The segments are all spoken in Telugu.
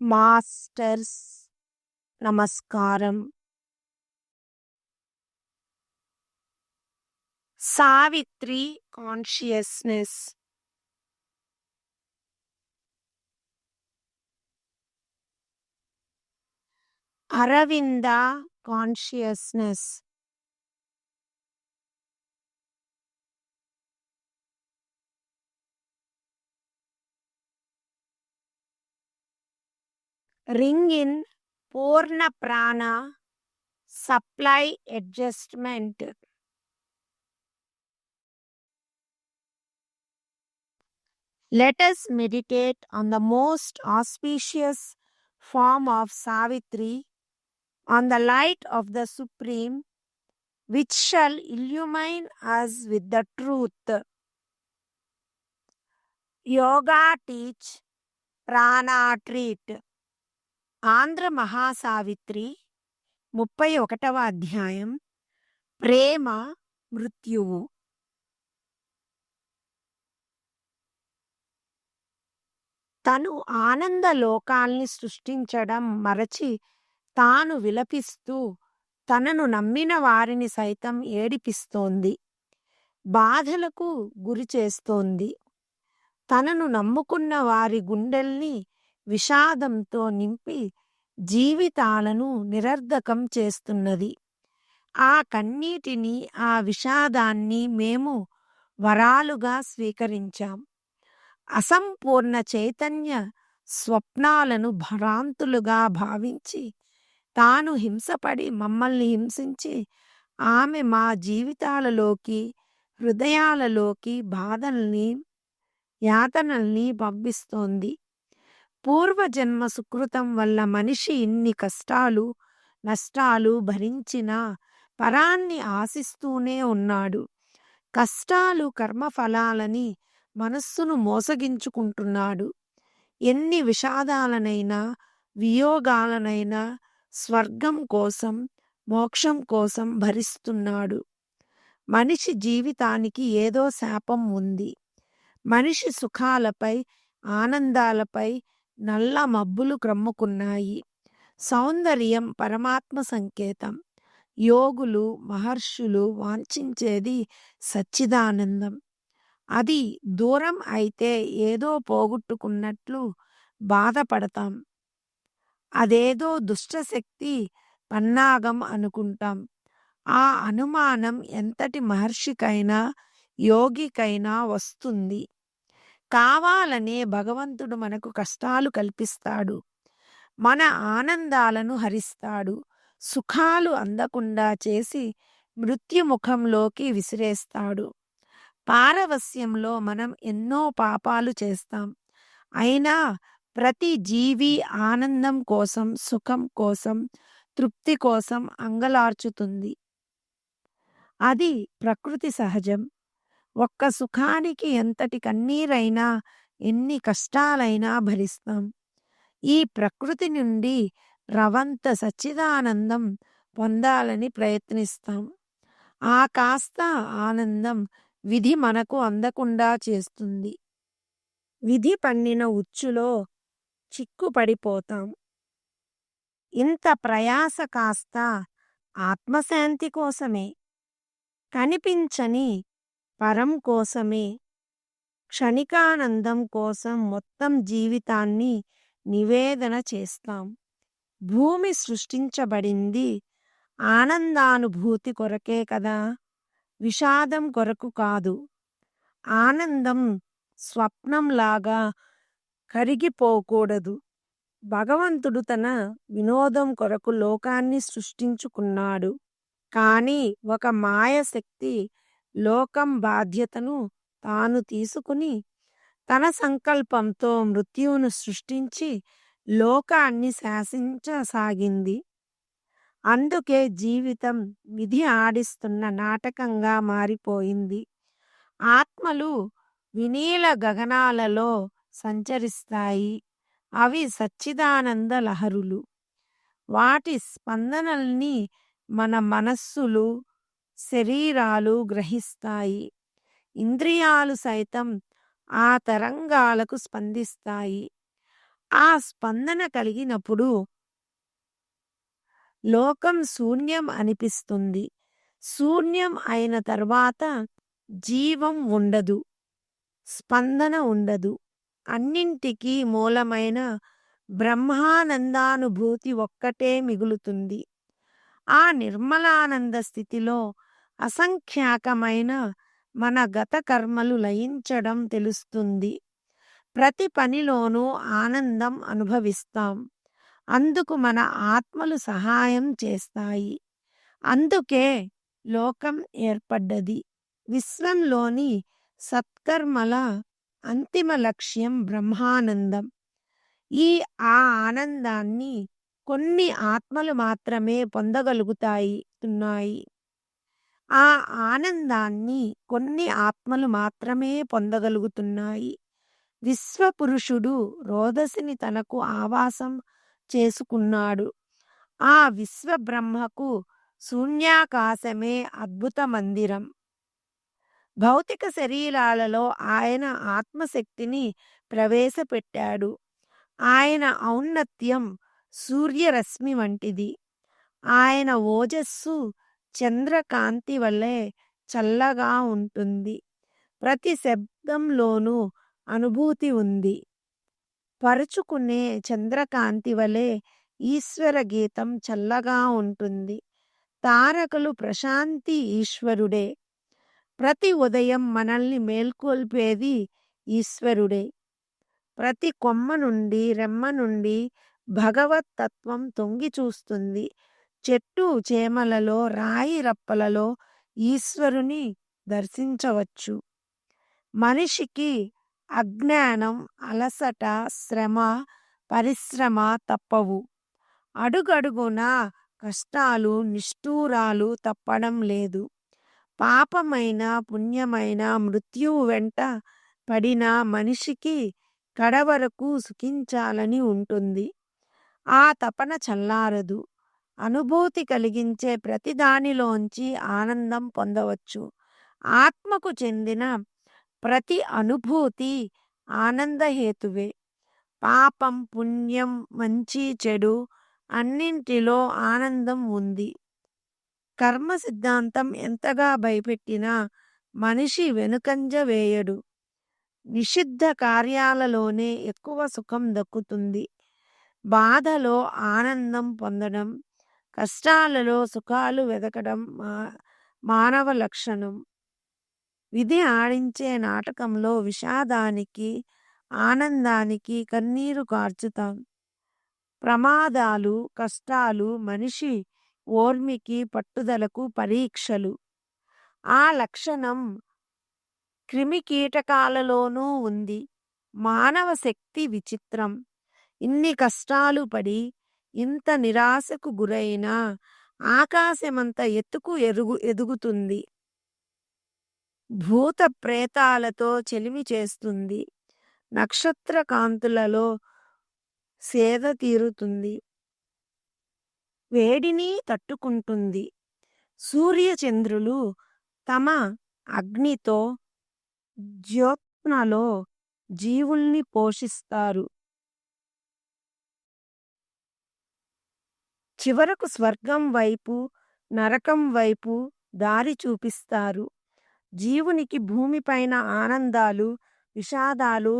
మాస్టర్స్ నమస్కారం. Savitri consciousness. Aravinda consciousness. Ring in Purna Prana supply adjustment. Let us meditate on the most auspicious form of Savitri, on the light of the Supreme, which shall illumine us with the truth. Yoga teach, prana treat. Andhra Mahasavitri 31వ అధ్యాయం. ప్రేమ మృత్యువు. తను ఆనంద లోకాల్ని సృష్టించడం మరచి తాను విలపిస్తూ తనను నమ్మిన వారిని సైతం ఏడిపిస్తోంది, బాధలకు గురి చేస్తోంది. తనను నమ్ముకున్న వారి గుండెల్ని విషాదంతో నింపి జీవితాలను నిరర్ధకం చేస్తున్నది. ఆ కన్నీటిని, ఆ విషాదాన్ని మేము వరాలుగా స్వీకరించాం. అసంపూర్ణ చైతన్య స్వప్నాలను భ్రాంతులుగా భావించి తాను హింసపడి మమ్మల్ని హింసించి ఆమె మా జీవితాలలోకి, హృదయాలలోకి బాధల్ని, యాతనల్ని పంపిస్తోంది. పూర్వజన్మ సుకృతం వల్ల మనిషి ఇన్ని కష్టాలు, నష్టాలు భరించినా పరాన్ని ఆశిస్తూనే ఉన్నాడు. కష్టాలు కర్మఫలాలని మనస్సును మోసగించుకుంటున్నాడు. ఎన్ని విషాదాలనైనా, వియోగాలనైనా స్వర్గం కోసం, మోక్షం కోసం భరిస్తున్నాడు. మనిషి జీవితానికి ఏదో శాపం ఉంది. మనిషి సుఖాలపై, ఆనందాలపై నల్ల మబ్బులు క్రమ్ముకున్నాయి. సౌందర్యం పరమాత్మ సంకేతం. యోగులు, మహర్షులు వాంఛించేది సచ్చిదానందం. అది దూరం అయితే ఏదో పోగొట్టుకున్నట్లు బాధపడతాం. అదేదో దుష్టశక్తి పన్నాగం అనుకుంటాం. ఆ అనుమానం ఎంతటి మహర్షికైనా, యోగికైనా వస్తుంది. కావాలనే భగవంతుడు మనకు కష్టాలు కల్పిస్తాడు. మన ఆనందాలను హరిస్తాడు. సుఖాలు అందకుండా చేసి మృత్యుముఖంలోకి విసిరేస్తాడు. పారవస్యంలో మనం ఎన్నో పాపాలు చేస్తాం. అయినా ప్రతి జీవి ఆనందం కోసం, సుఖం కోసం, తృప్తి కోసం అంగలార్చుతుంది. అది ప్రకృతి సహజం. ఒక్క సుఖానికి ఎంతటి కన్నీరైనా, ఎన్ని కష్టాలైనా భరిస్తాం. ఈ ప్రకృతి నుండి రవంత సచ్చిదానందం పొందాలని ప్రయత్నిస్తాం. ఆ కాస్త ఆనందం విధి మనకు అందకుండా చేస్తుంది. విధి పన్నిన ఉచ్చులో చిక్కుపడిపోతాం. ఇంత ప్రయాస కాస్త ఆత్మశాంతి కోసమే, కనిపించని పరం కోసమే. క్షణికానందం కోసం మొత్తం జీవితాన్ని నివేదన చేస్తాం. భూమి సృష్టించబడింది ఆనందానుభూతి కొరకే కదా, విషాదం కొరకు కాదు. ఆనందం స్వప్నంలాగా కరిగిపోకూడదు. భగవంతుడు తన వినోదం కొరకు లోకాన్ని సృష్టించుకున్నాడు. కానీ ఒక మాయశక్తి లోకం బాధ్యతను తాను తీసుకుని తన సంకల్పంతో మృత్యువును సృష్టించి లోకాన్ని శాసించసాగింది. అందుకే జీవితం విధి ఆడిస్తున్న నాటకంగా మారిపోయింది. ఆత్మలు వినీల గగనాలలో సంచరిస్తాయి. అవి సచ్చిదానంద లహరులు. వాటి స్పందనల్ని మన మనస్సులు, శరీరాలు గ్రహిస్తాయి. ఇంద్రియాలు సైతం ఆ తరంగాలకు స్పందిస్తాయి. ఆ స్పందన కలిగినప్పుడు లోకం శూన్యం అనిపిస్తుంది. శూన్యం అయిన తర్వాత జీవం ఉండదు, స్పందన ఉండదు. అన్నింటికీ మూలమైన బ్రహ్మానందానుభూతి ఒక్కటే మిగులుతుంది. ఆ నిర్మలానంద స్థితిలో అసంఖ్యాకమైన మన గత కర్మలు లయించడం తెలుస్తుంది. ప్రతి పనిలోనూ ఆనందం అనుభవిస్తాం. అందుకు మన ఆత్మలు సహాయం చేస్తాయి. అందుకే లోకం ఏర్పడ్డది. విశ్వంలోని సత్కర్మల అంతిమ లక్ష్యం బ్రహ్మానందం. ఆ ఆనందాన్ని కొన్ని ఆత్మలు మాత్రమే పొందగలుగుతాయి. ఆ ఆనందాన్ని కొన్ని ఆత్మలు మాత్రమే పొందగలుగుతున్నాయి. విశ్వపురుషుడు రోదసిని తనకు ఆవాసం చేసుకున్నాడు. ఆ విశ్వబ్రహ్మకు శూన్యాకాశమే అద్భుత మందిరం. భౌతిక శరీరాలలో ఆయన ఆత్మశక్తిని ప్రవేశపెట్టాడు. ఆయన ఔన్నత్యం సూర్యరశ్మి వంటిది. ఆయన ఓజస్సు చంద్రకాంతి వలె చల్లగా ఉంటుంది. ప్రతి శబ్దంలోనూ అనుభూతి ఉంది. పరుచుకునే చంద్రకాంతి వలె ఈశ్వర గీతం చల్లగా ఉంటుంది. తారకలు ప్రశాంతి ఈశ్వరుడే. ప్రతి ఉదయం మనల్ని మేల్కొల్పేది ఈశ్వరుడే. ప్రతి కొమ్మ నుండి రెమ్మ నుండి భగవత్ తత్వం తొంగి చూస్తుంది. చెట్టు చేమలలో రాయి రప్పలలో ఈశ్వరుని దర్శించవచ్చు. మనిషికి అజ్ఞానం, అలసట, శ్రమ, పరిశ్రమ తప్పవు. అడుగడుగున కష్టాలు, నిష్ఠూరాలు తప్పడం లేదు. పాపమైన పుణ్యమైన మృత్యువు వెంట పడిన మనిషికి కడవరకు సుఖించాలని ఉంటుంది. ఆ తపన చల్లారదు. అనుభూతి కలిగించే ప్రతిదానిలోంచి ఆనందం పొందవచ్చు. ఆత్మకు చెందిన ప్రతి అనుభూతి ఆనందహేతువే. పాపం, పుణ్యం, మంచి, చెడు అన్నింటిలో ఆనందం ఉంది. కర్మ సిద్ధాంతం ఎంతగా భయపెట్టినా మనిషి వెనుకంజ వేయడు. నిషిద్ధ కార్యాలలోనే ఎక్కువ సుఖం దక్కుతుంది. బాధలో ఆనందం పొందడం, కష్టాలలో సుఖాలు వెదకడం మానవ లక్షణం. విధి ఆడించే నాటకంలో విషాదానికి, ఆనందానికి కన్నీరు కార్చుతాం. ప్రమాదాలు, కష్టాలు మనిషి ఓర్మికి, పట్టుదలకు పరీక్షలు. ఆ లక్షణం క్రిమికీటకాలలోనూ ఉంది. మానవ శక్తి విచిత్రం. ఇన్ని కష్టాలు పడి ఇంత నిరాశకు గురైనా ఆకాశమంత ఎత్తుకు ఎదుగుతుంది. భూత ప్రేతాలతో చెలిమి చేస్తుంది. నక్షత్ర కాంతులలో సేద తీరుతుంది. వేడిని తట్టుకుంటుంది. సూర్యచంద్రులు తమ అగ్నితో జ్యోత్స్నలో జీవుల్ని పోషిస్తారు. చివరకు స్వర్గం వైపు, నరకం వైపు దారి చూపిస్తారు. జీవునికి భూమిపైన ఆనందాలు, విషాదాలు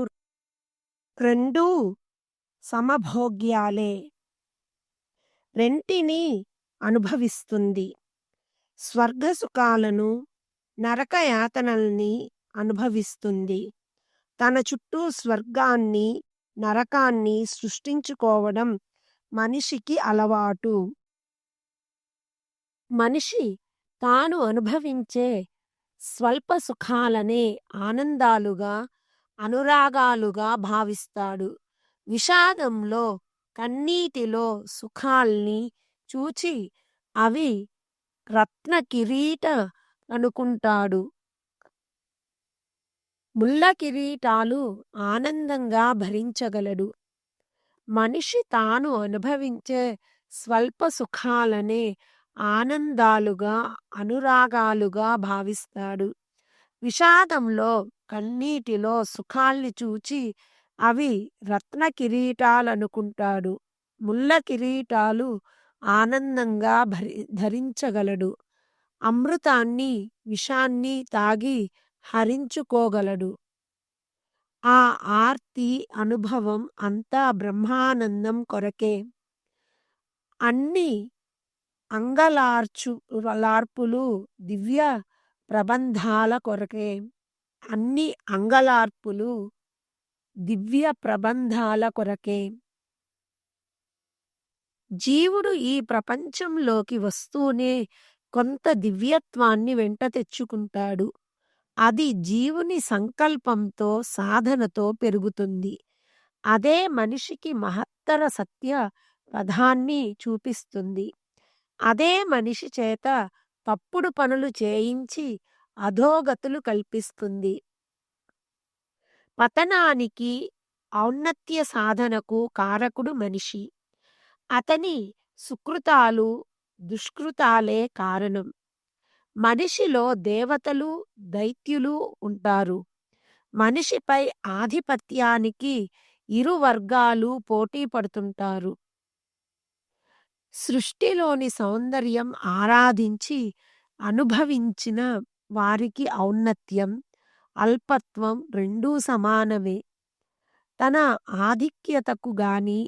రెండూ సమభోగ్యాలే. రెంటిని అనుభవిస్తుంది. స్వర్గ సుఖాలను, నరకయాతనల్ని అనుభవిస్తుంది. తన చుట్టూ స్వర్గాన్ని, నరకాన్ని సృష్టించుకోవడం మనిషికి అలవాటు. మనిషి తాను అనుభవించే స్వల్ప సుఖాలనే ఆనందాలుగా, అనురాగాలుగా భావిస్తాడు. విషాదంలో, కన్నీటిలో సుఖాల్ని చూచి అవి రత్న కిరీట అనుకుంటాడు. ముళ్ళ కిరీటాలు ఆనందంగా భరించగలడు. మనిషి తాను అనుభవించే స్వల్ప సుఖాలనే ఆనందాలుగా, అనురాగాలుగా భావిస్తాడు. విషాదంలో, కన్నీటిలో సుఖాల్ని చూచి అవి రత్న కిరీటాలనుకుంటాడు. ముళ్ళ కిరీటాలు ఆనందంగా ధరించగలడు. అమృతాన్ని, విషాన్ని తాగి హరించుకోగలడు. ఆ ఆర్తి అనుభవం అంతా బ్రహ్మానందం కొరకే. అన్ని లార్పులు దివ్య ప్రబంధాల కొరకే. అన్ని అంగలార్పులు దివ్య ప్రబంధాల కొరకే. జీవుడు ఈ ప్రపంచంలోకి వస్తూనే కొంత దివ్యత్వాన్ని వెంట తెచ్చుకుంటాడు. అది జీవుని సంకల్పంతో, సాధనతో పెరుగుతుంది. అదే మనిషికి మహత్తర సత్య పదాన్ని చూపిస్తుంది. అదే మనిషి చేత తప్పుడు పనులు చేయించి అధోగతులు కల్పిస్తుంది. పతనానికి, ఔన్నత్య సాధనకు కారకుడు మనిషి. అతని సుకృతాలు, దుష్కృతాలే కారణం. మనిషిలో దేవతలు, దైత్యులు ఉంటారు. మనిషిపై ఆధిపత్యానికి ఇరు వర్గాలు పోటీ పడుతుంటారు. సృష్టిలోని సౌందర్యం ఆరాధించి అనుభవించిన వారికి ఔన్నత్యం, అల్పత్వం రెండూ సమానమే. తన ఆధిక్యతకు గాని,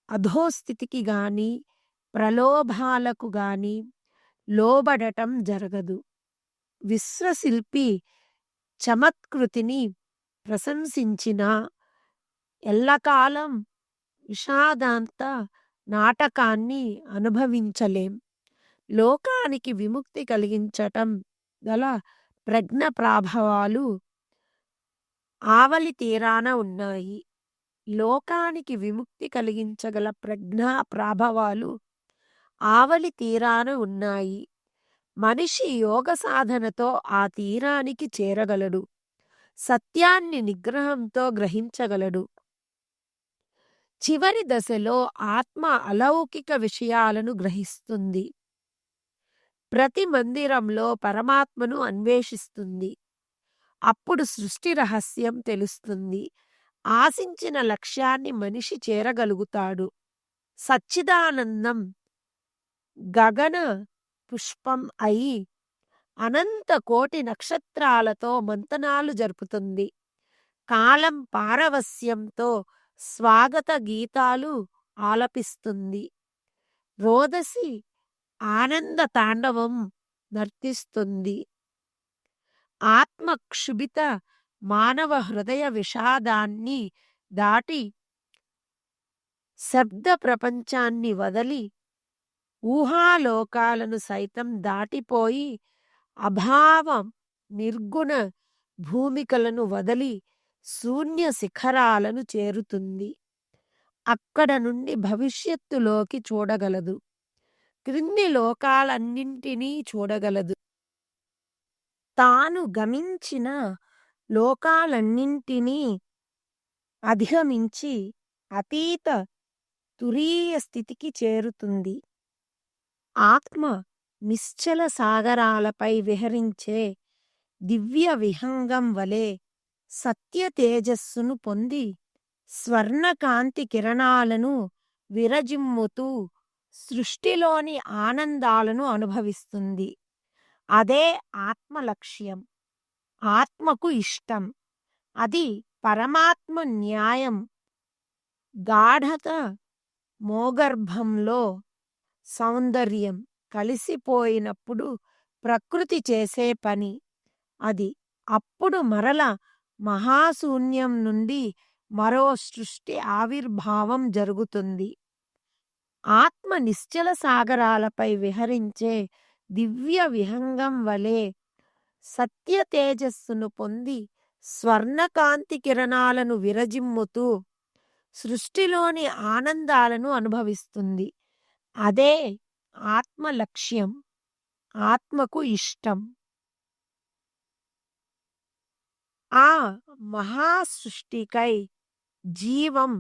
అధోస్థితికి గాని, ప్రలోభాలకు గాని లోబడటం జరగదు. విశ్వశిల్పి చమత్కృతిని ప్రశంసించిన ఎల్లకాలం విషాదాంత నాటకాన్ని అనుభవించలేం. లోకానికి విముక్తి కలిగించటం గల ప్రజ్ఞ ప్రాభవాలు ఆవలి తీరాన ఉన్నాయి. లోకానికి విముక్తి కలిగించగల ప్రజ్ఞా ప్రాభవాలు ఆవలి తీరాన ఉన్నాయి. మనిషి యోగ సాధనతో ఆ తీరానికి చేరగలడు. సత్యాన్ని నిగ్రహంతో గ్రహించగలడు. చివరి దశలో ఆత్మ అలౌకిక విషయాలను గ్రహిస్తుంది. ప్రతి మందిరంలో పరమాత్మను అన్వేషిస్తుంది. అప్పుడు సృష్టి రహస్యం తెలుస్తుంది. ఆశించిన లక్ష్యాన్ని మనిషి చేరగలుగుతాడు. సచ్చిదానందం గగన పుష్పం అయి అనంత కోటి నక్షత్రాలతో మంతనాలు జరుపుతుంది. కాలం పారవస్యంతో స్వాగత గీతాలు ఆలపిస్తుంది. రోదసి ఆనంద తాండవం నర్తిస్తుంది. ఆత్మ క్షుభిత మానవ హృదయ విషాదాన్ని దాటి శబ్ద ప్రపంచాన్ని వదలి ఊహాలోకాలను సైతం దాటిపోయి అభావం నిర్గుణ భూమికలను వదలి శూన్య శిఖరాలను చేరుతుంది. అక్కడ నుండి భవిష్యత్తులోకి చూడగలదు. క్రింది లోకాలన్నింటినీ చూడగలదు. తాను గమించిన లోకాలన్నింటినీ అధిగమించి అతీత తురీయ స్థితికి చేరుతుంది. ఆత్మ నిశ్చల సాగరాలపై విహరించే దివ్య విహంగం వలె సత్య తేజస్సును పొంది స్వర్ణకాంతి కిరణాలను విరజిమ్ముతూ సృష్టిలోని ఆనందాలను అనుభవిస్తుంది. అదే ఆత్మ లక్ష్యం, ఆత్మకు ఇష్టం. అది పరమాత్మ న్యాయం. గాఢత మోగర్భంలో సౌందర్యం కలిసిపోయినప్పుడు ప్రకృతి చేసే పని అది. అప్పుడు మరల మహాశూన్యం నుండి మరో సృష్టి ఆవిర్భావం జరుగుతుంది. ఆత్మ నిశ్చల సాగరాలపై విహరించే దివ్య విహంగం వలె సత్య తేజస్సును పొంది స్వర్ణకాంతి కిరణాలను విరజిమ్ముతూ సృష్టిలోని ఆనందాలను అనుభవిస్తుంది. అదే ఆత్మ లక్ష్యం, ఆత్మకు ఇష్టం. ఆ మహాసృష్టికై జీవం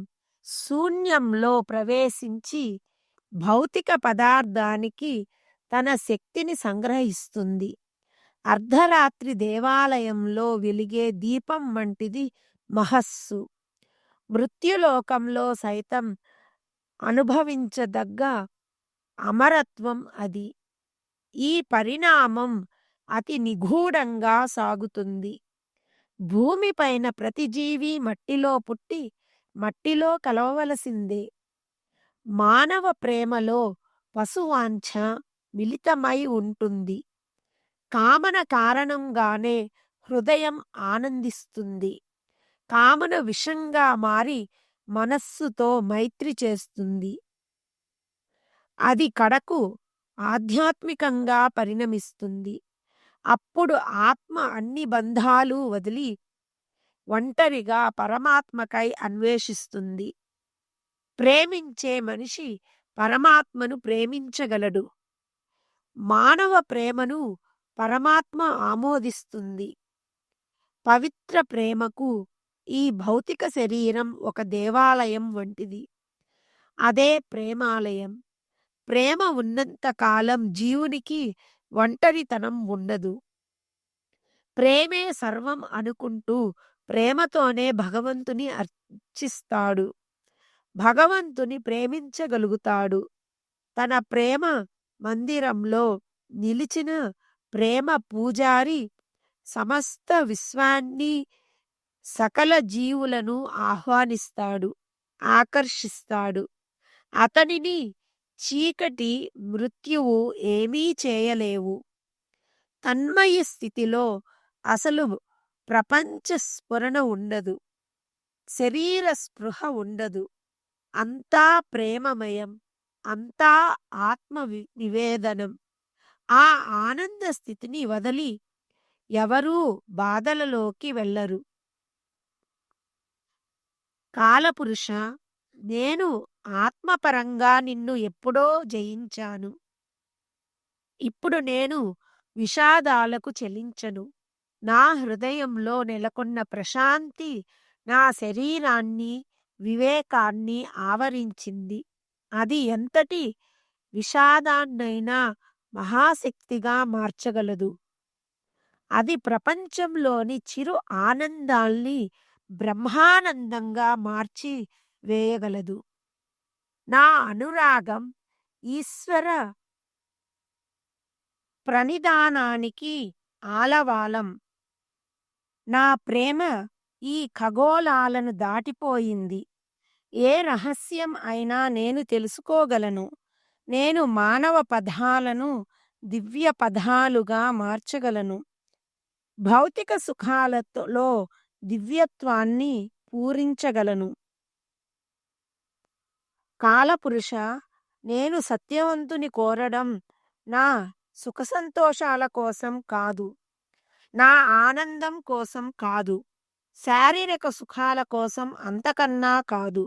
శూన్యంలో ప్రవేశించి భౌతిక పదార్థానికి తన శక్తిని సంగ్రహిస్తుంది. అర్ధరాత్రి దేవాలయంలో వెలిగే దీపం వంటిది మహస్సు. మృత్యులోకంలో సైతం అనుభవించదగ్గ అమరత్వం అది. ఈ పరిణామం అతి నిగూఢంగా సాగుతుంది. భూమిపైన ప్రతి జీవి మట్టిలో పుట్టి మట్టిలో కలవవలసిందే. మానవ ప్రేమలో పశువాంఛ మిళితమై ఉంటుంది. కామన కారణంగానే హృదయం ఆనందిస్తుంది. కామన విషంగా మారి మనస్సుతో మైత్రి చేస్తుంది. అది కడకు ఆధ్యాత్మికంగా పరిణమిస్తుంది. అప్పుడు ఆత్మ అన్ని బంధాలు వదిలి ఒంటరిగా పరమాత్మకై అన్వేషిస్తుంది. ప్రేమించే మనిషి పరమాత్మను ప్రేమించగలడు. మానవ ప్రేమను పరమాత్మ ఆమోదిస్తుంది. పవిత్ర ప్రేమకు ఈ భౌతిక శరీరం ఒక దేవాలయం వంటిది. అదే ప్రేమాలయం. ప్రేమ ఉన్నంత కాలం జీవునికి ఒంటరితనం ఉండదు. ప్రేమే సర్వం అనుకుంటూ ప్రేమతోనే భగవంతుని అర్చిస్తాడు. భగవంతుని ప్రేమించగలుగుతాడు. తన ప్రేమ మందిరంలో నిలిచిన ప్రేమ పూజారి సమస్త విశ్వాన్ని, సకల జీవులను ఆహ్వానిస్తాడు, ఆకర్షిస్తాడు. అతనిని చీకటి, మృత్యువు ఏమీ చేయలేవు. తన్మయ స్థితిలో అసలు ప్రపంచ స్ఫురణ ఉండదు. శరీర స్పృహ ఉండదు. అంతా ప్రేమమయం. అంతా ఆత్మ నివేదనం. ఆ ఆనంద స్థితిని వదిలి ఎవరూ బాధలలోకి వెళ్ళరు. కాలపురుష, నేను ఆత్మపరంగా నిన్ను ఎప్పుడో జయించాను. ఇప్పుడు నేను విషాదాలకు చెలించను. నా హృదయంలో నెలకొన్న ప్రశాంతి నా శరీరాన్ని, వివేకాన్ని ఆవరించింది. అది ఎంతటి విషాదాన్నైనా మహాశక్తిగా మార్చగలదు. అది ప్రపంచంలోని చిరు ఆనందాల్ని బ్రహ్మానందంగా మార్చి వేయగలదు. నా అనురాగం ఈశ్వర ప్రణిధానానికి ఆలవాలం. నా ప్రేమ ఈ ఖగోళాలను దాటిపోయింది. ఏ రహస్యం అయినా నేను తెలుసుకోగలను. నేను మానవ పదాలను దివ్య పదాలుగా మార్చగలను. భౌతిక సుఖాలతో దివ్యత్వాన్ని పూరించగలను. కాలపురుష, నేను సత్యవంతుని కోరడం నా సుఖ సంతోషాల కోసం కాదు, నా ఆనందం కోసం కాదు, శారీరక సుఖాల కోసం అంతకన్నా కాదు.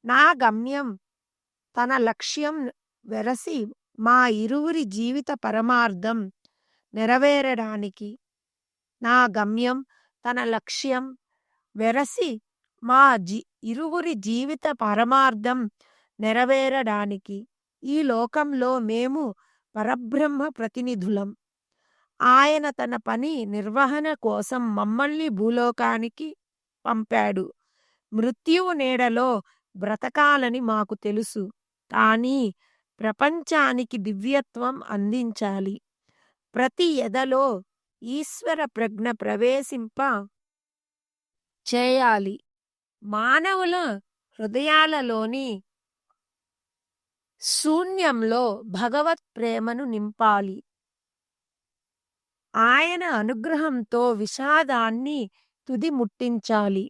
నా గమ్యం తన లక్ష్యం వెరసి మా ఇరువురి జీవిత పరమార్థం నెరవేరడానికి. నా గమ్యం తన లక్ష్యం వెరసి మా ఇరువురి జీవిత పరమార్థం నెరవేరడానికి. ఈ లోకంలో మేము పరబ్రహ్మ ప్రతినిధులం. ఆయన తన పని నిర్వహణ కోసం మమ్మల్ని భూలోకానికి పంపాడు. మృత్యువు నీడలో బ్రతకాలని మాకు తెలుసు. కానీ ప్రపంచానికి దివ్యత్వం అందించాలి. ప్రతి ఎదలో ఈశ్వర ప్రజ్ఞ ప్రవేశింప చేయాలి. మానవుల హృదయాలలోని శూన్యంలో భగవత్ ప్రేమను నింపాలి. ఆయన అనుగ్రహంతో విషాదాన్ని తుది ముట్టించాలి.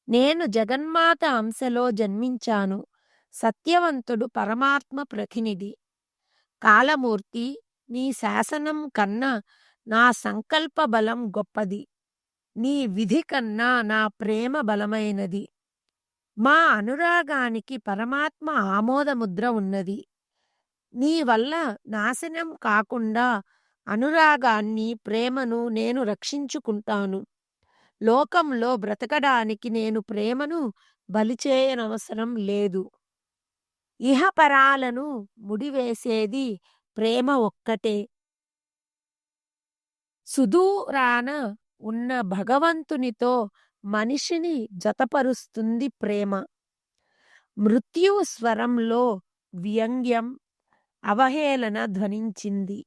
నేను జగన్మాత అంశలో జన్మించాను. సత్యవంతుడు పరమాత్మ ప్రతినిధి. కాలమూర్తి, నీ శాసనం కన్నా నా సంకల్ప బలం గొప్పది. నీ విధి కన్నా నా ప్రేమ బలమైనది. మా అనురాగానికి పరమాత్మ ఆమోదముద్ర ఉన్నది. నీ వల్ల నాశనం కాకుండా అనురాగాన్ని, ప్రేమను నేను రక్షించుకుంటాను. లోకంలో బ్రతకడానికి నేను ప్రేమను బలిచేయనవసరం లేదు. ఇహపరాలను ముడివేసేది ప్రేమ ఒక్కటే. సుదూరాన ఉన్న భగవంతునితో మనిషిని జతపరుస్తుంది ప్రేమ. మృత్యువు స్వరంలో వ్యంగ్యం, అవహేళన ధ్వనించింది.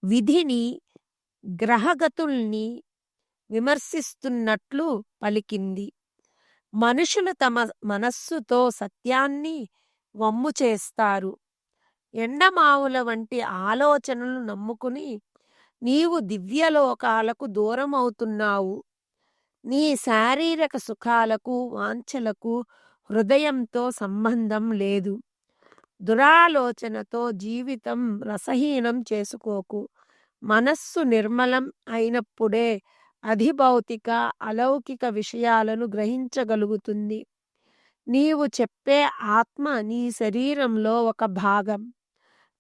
విధిని, గ్రహగతుల్ని విమర్శిస్తున్నట్లు పలికింది. మనుషులు తమ మనస్సుతో సత్యాన్ని వమ్ము చేస్తారు. ఎండమావుల వంటి ఆలోచనలు నమ్ముకుని నీవు దివ్యలోకాలకు దూరమవుతున్నావు. నీ శారీరక సుఖాలకు, వాంఛలకు హృదయంతో సంబంధం లేదు. దురాలోచనతో జీవితం రసహీనం చేసుకోకు. మనస్సు నిర్మలం అయినప్పుడే అధిభౌతిక, అలౌకిక విషయాలను గ్రహించగలుగుతుంది. నీవు చెప్పే ఆత్మ నీ శరీరంలో ఒక భాగం.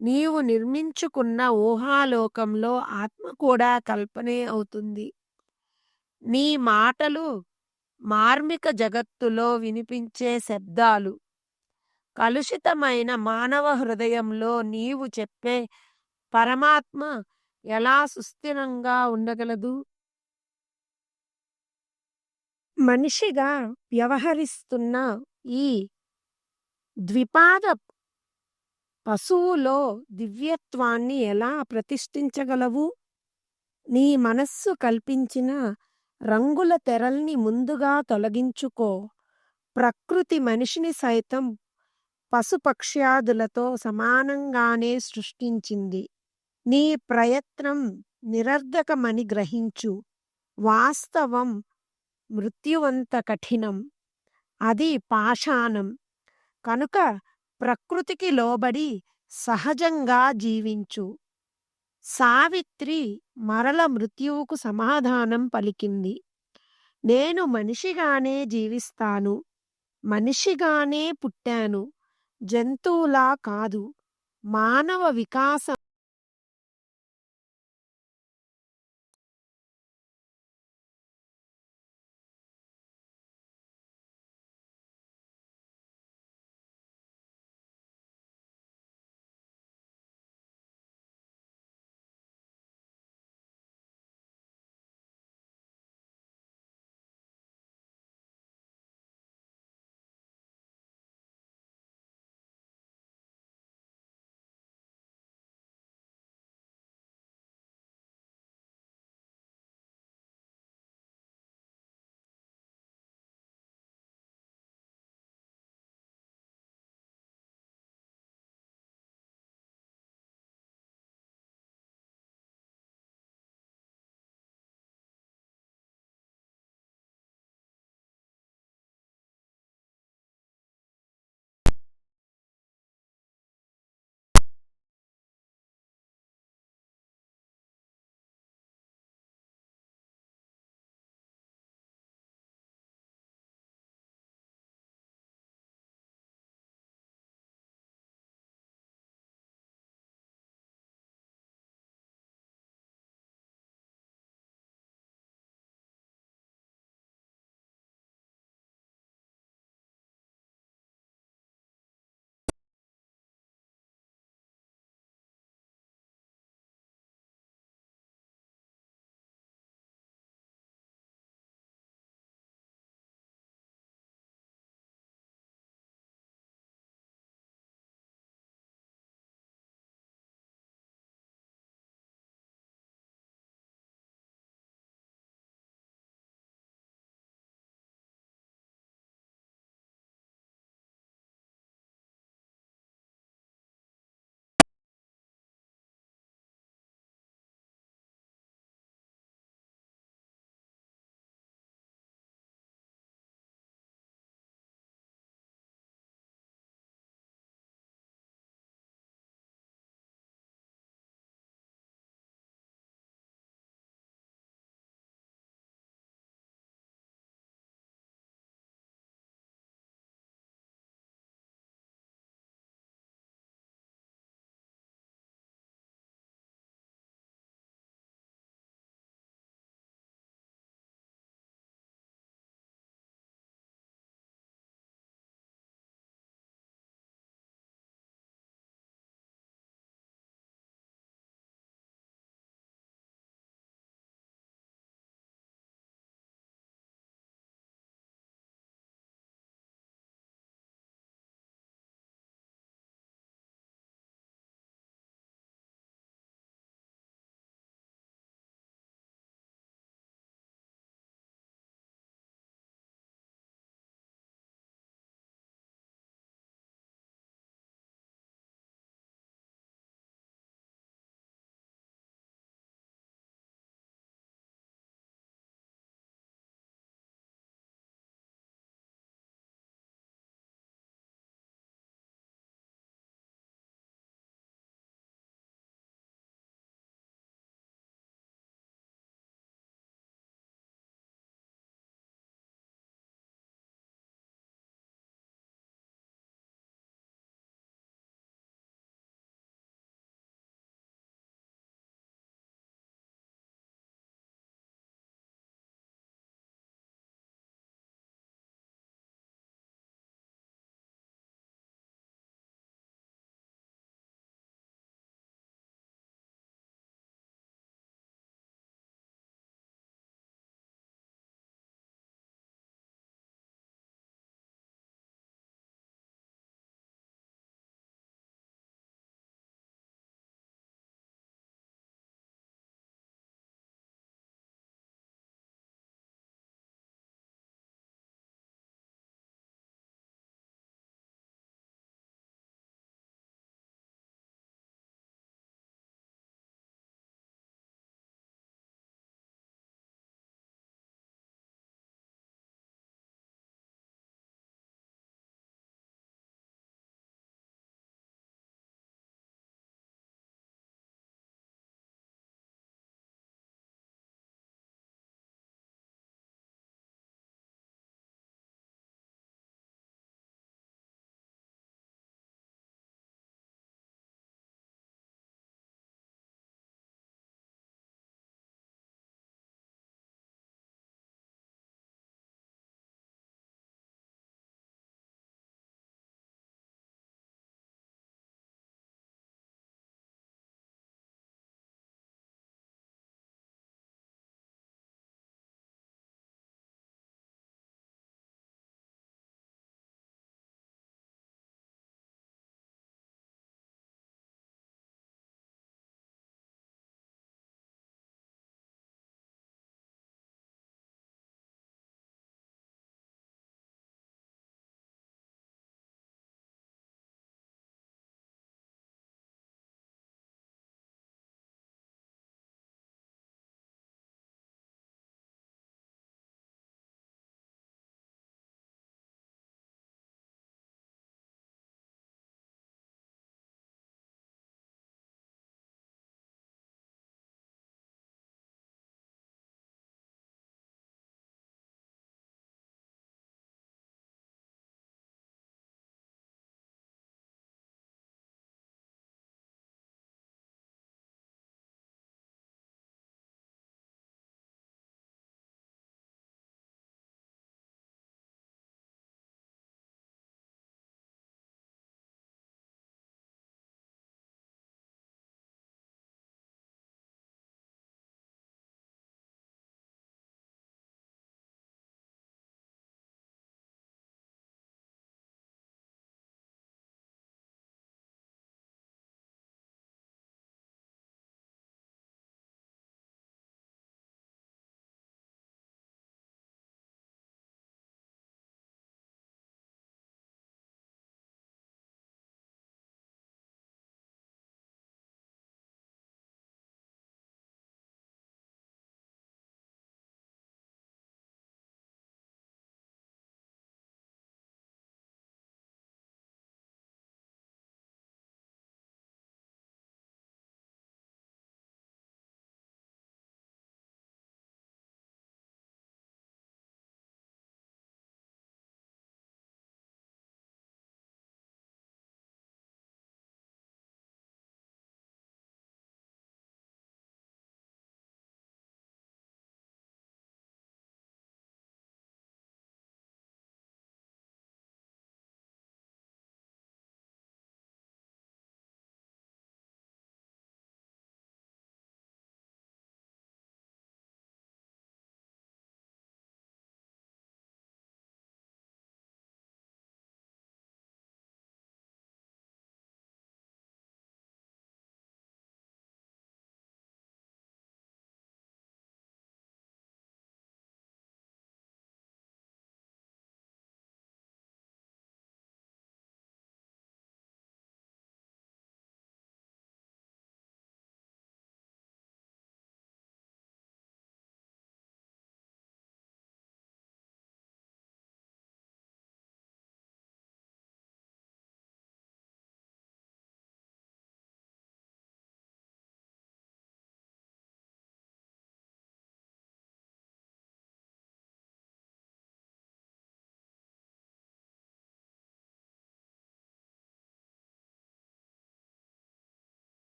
నీవు నిర్మించుకున్న ఊహాలోకంలో ఆత్మ కూడా కల్పనే అవుతుంది. నీ మాటలు మార్మిక జగత్తులో వినిపించే శబ్దాలు. కలుషితమైన మానవ హృదయంలో నీవు చెప్పే పరమాత్మ ఎలా సుస్థిరంగా ఉండగలదు? మనిషిగా వ్యవహరిస్తున్న ఈ ద్విపాద పశువులో దివ్యత్వాన్ని ఎలా ప్రతిష్ఠించగలవు? నీ మనస్సు కల్పించిన రంగుల తెరల్ని ముందుగా తొలగించుకో. ప్రకృతి మనిషిని సైతం పశుపక్ష్యాదులతో సమానంగానే సృష్టించింది. నీ ప్రయత్నం నిరర్ధకమని గ్రహించు. వాస్తవం మృత్యువంత కఠినం. అది పాషాణం. కనుక ప్రకృతికి లోబడి సహజంగా జీవించు. సావిత్రి మరల మృత్యువుకు సమాధానం పలికింది. నేను మనిషిగానే జీవిస్తాను. మనిషిగానే పుట్టాను. జంతువులా కాదు. మానవ వికాసం